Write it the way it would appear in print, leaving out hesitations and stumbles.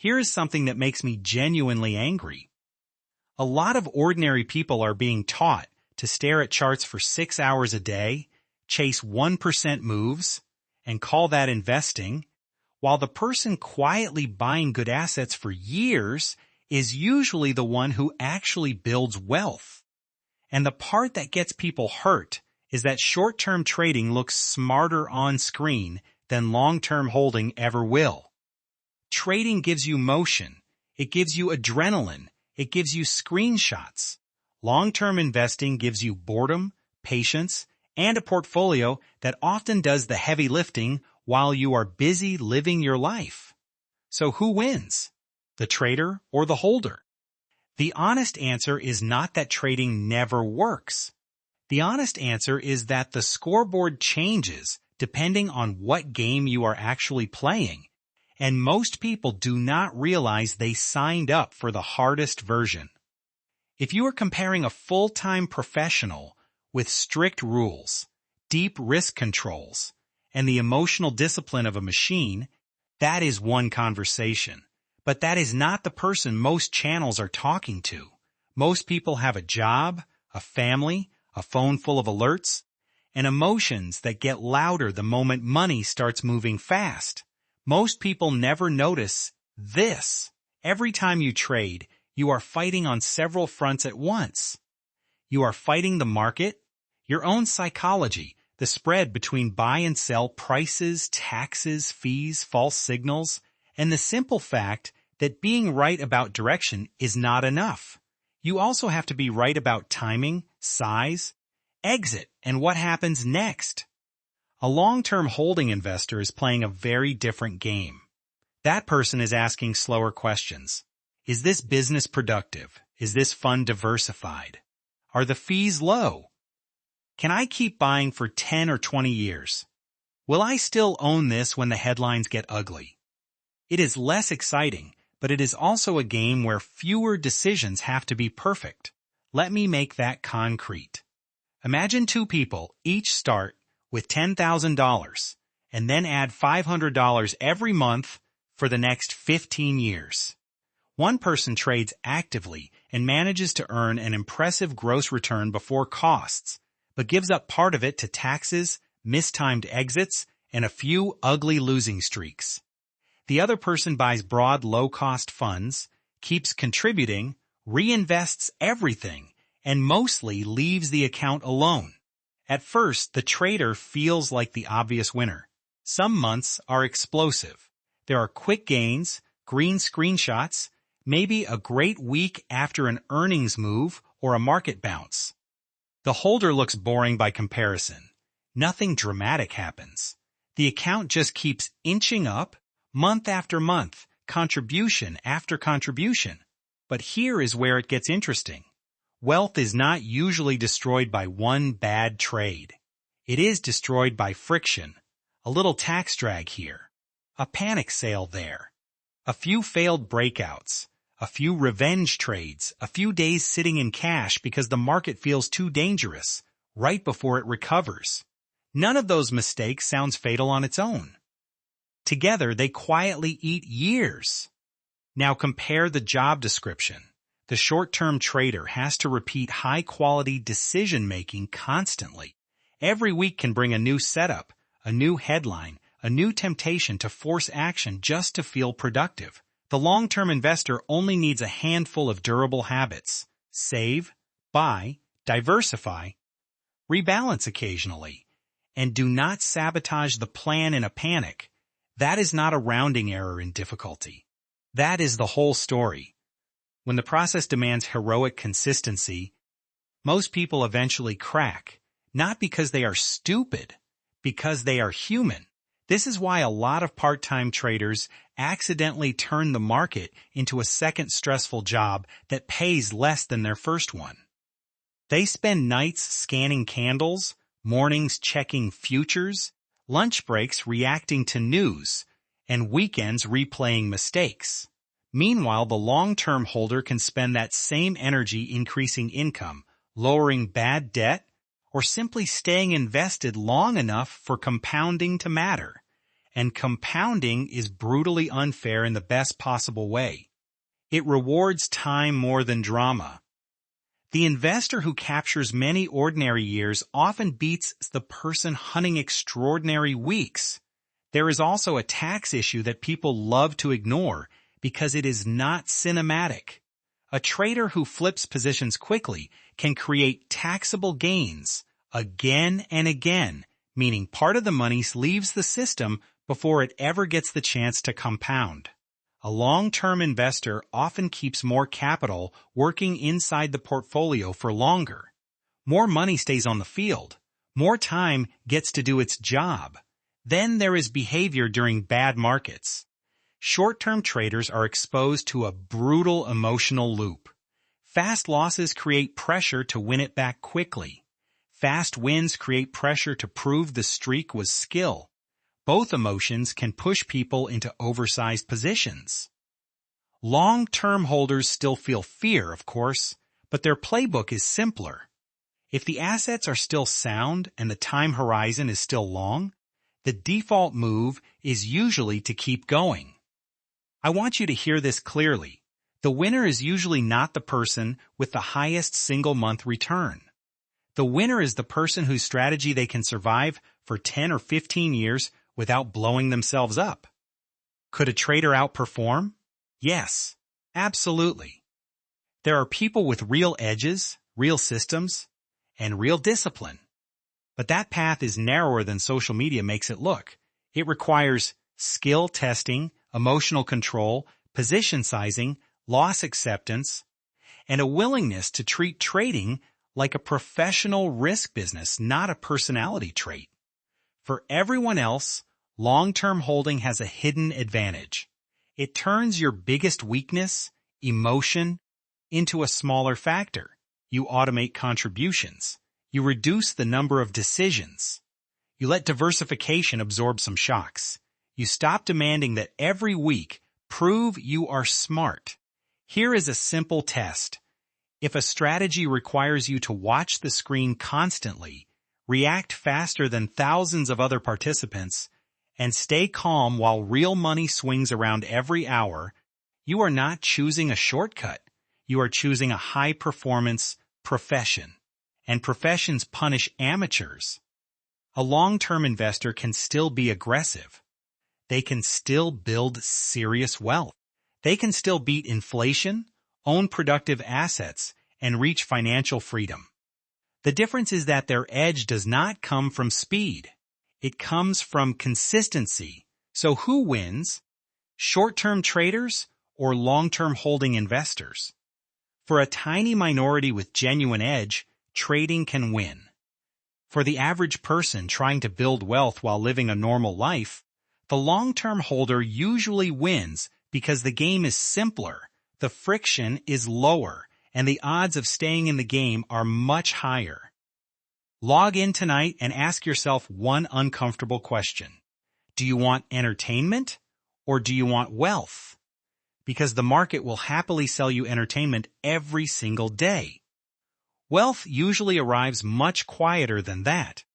Here is something that makes me genuinely angry. A lot of ordinary people are being taught to stare at charts for 6 hours a day, chase 1% moves, and call that investing, while the person quietly buying good assets for years is usually the one who actually builds wealth. And the part that gets people hurt is that short-term trading looks smarter on screen than long-term holding ever will. Trading gives you motion. It gives you adrenaline. It gives you screenshots. Long-term investing gives you boredom, patience, and a portfolio that often does the heavy lifting while you are busy living your life. So who wins? The trader or the holder? The honest answer is not that trading never works. The honest answer is that the scoreboard changes depending on what game you are actually playing, and most people do not realize they signed up for the hardest version. If you are comparing a full-time professional with strict rules, deep risk controls, and the emotional discipline of a machine, that is one conversation. But that is not the person most channels are talking to. Most people have a job, a family, a phone full of alerts, and emotions that get louder the moment money starts moving fast. Most people never notice this. Every time you trade, you are fighting on several fronts at once. You are fighting the market, your own psychology, the spread between buy and sell prices, taxes, fees, false signals, and the simple fact that being right about direction is not enough. You also have to be right about timing, size, exit, and what happens next. A long-term holding investor is playing a very different game. That person is asking slower questions. Is this business productive? Is this fund diversified? Are the fees low? Can I keep buying for 10 or 20 years? Will I still own this when the headlines get ugly? It is less exciting, but it is also a game where fewer decisions have to be perfect. Let me make that concrete. Imagine two people each start with $10,000 and then add $500 every month for the next 15 years. One person trades actively and manages to earn an impressive gross return before costs, but gives up part of it to taxes, mistimed exits, and a few ugly losing streaks. The other person buys broad, low-cost funds, keeps contributing, reinvests everything, and mostly leaves the account alone. At first, the trader feels like the obvious winner. Some months are explosive. There are quick gains, green screenshots, maybe a great week after an earnings move or a market bounce. The holder looks boring by comparison. Nothing dramatic happens. The account just keeps inching up, month after month, contribution after contribution. But here is where it gets interesting. Wealth is not usually destroyed by one bad trade. It is destroyed by friction, a little tax drag here, a panic sale there, a few failed breakouts, a few revenge trades, a few days sitting in cash because the market feels too dangerous, right before it recovers. None of those mistakes sounds fatal on its own. Together, they quietly eat years. Now compare the job description. The short-term trader has to repeat high-quality decision-making constantly. Every week can bring a new setup, a new headline, a new temptation to force action just to feel productive. The long-term investor only needs a handful of durable habits. Save, buy, diversify, rebalance occasionally, and do not sabotage the plan in a panic. That is not a rounding error in difficulty. That is the whole story. When the process demands heroic consistency, most people eventually crack, not because they are stupid, because they are human. This is why a lot of part-time traders accidentally turn the market into a second stressful job that pays less than their first one. They spend nights scanning candles, mornings checking futures, lunch breaks reacting to news, and weekends replaying mistakes. Meanwhile, the long-term holder can spend that same energy increasing income, lowering bad debt, or simply staying invested long enough for compounding to matter. and compounding is brutally unfair in the best possible way. It rewards time more than drama. The investor who captures many ordinary years often beats the person hunting extraordinary weeks. There is also a tax issue that people love to ignore because it is not cinematic. A trader who flips positions quickly can create taxable gains again and again, meaning part of the money leaves the system before it ever gets the chance to compound. A long-term investor often keeps more capital working inside the portfolio for longer. More money stays on the field. More time gets to do its job. Then there is behavior during bad markets. Short-term traders are exposed to a brutal emotional loop. Fast losses create pressure to win it back quickly. Fast wins create pressure to prove the streak was skill. Both emotions can push people into oversized positions. Long-term holders still feel fear, of course, but their playbook is simpler. If the assets are still sound and the time horizon is still long, the default move is usually to keep going. I want you to hear this clearly. The winner is usually not the person with the highest single-month return. The winner is the person whose strategy they can survive for 10 or 15 years without blowing themselves up. Could a trader outperform? Yes, absolutely. There are people with real edges, real systems, and real discipline. But that path is narrower than social media makes it look. It requires skill testing, emotional control, position sizing, loss acceptance, and a willingness to treat trading like a professional risk business, not a personality trait. For everyone else, long-term holding has a hidden advantage. It turns your biggest weakness, emotion, into a smaller factor. You automate contributions. You reduce the number of decisions. You let diversification absorb some shocks. You stop demanding that every week prove you are smart. Here is a simple test. If a strategy requires you to watch the screen constantly, react faster than thousands of other participants, and stay calm while real money swings around every hour, you are not choosing a shortcut. You are choosing a high-performance profession. And professions punish amateurs. A long-term investor can still be aggressive. They can still build serious wealth. They can still beat inflation, own productive assets, and reach financial freedom. The difference is that their edge does not come from speed. It comes from consistency. So who wins? Short-term traders or long-term holding investors? For a tiny minority with genuine edge, trading can win. For the average person trying to build wealth while living a normal life, the long-term holder usually wins because the game is simpler, the friction is lower, and the odds of staying in the game are much higher. Log in tonight and ask yourself one uncomfortable question. Do you want entertainment or do you want wealth? Because the market will happily sell you entertainment every single day. Wealth usually arrives much quieter than that.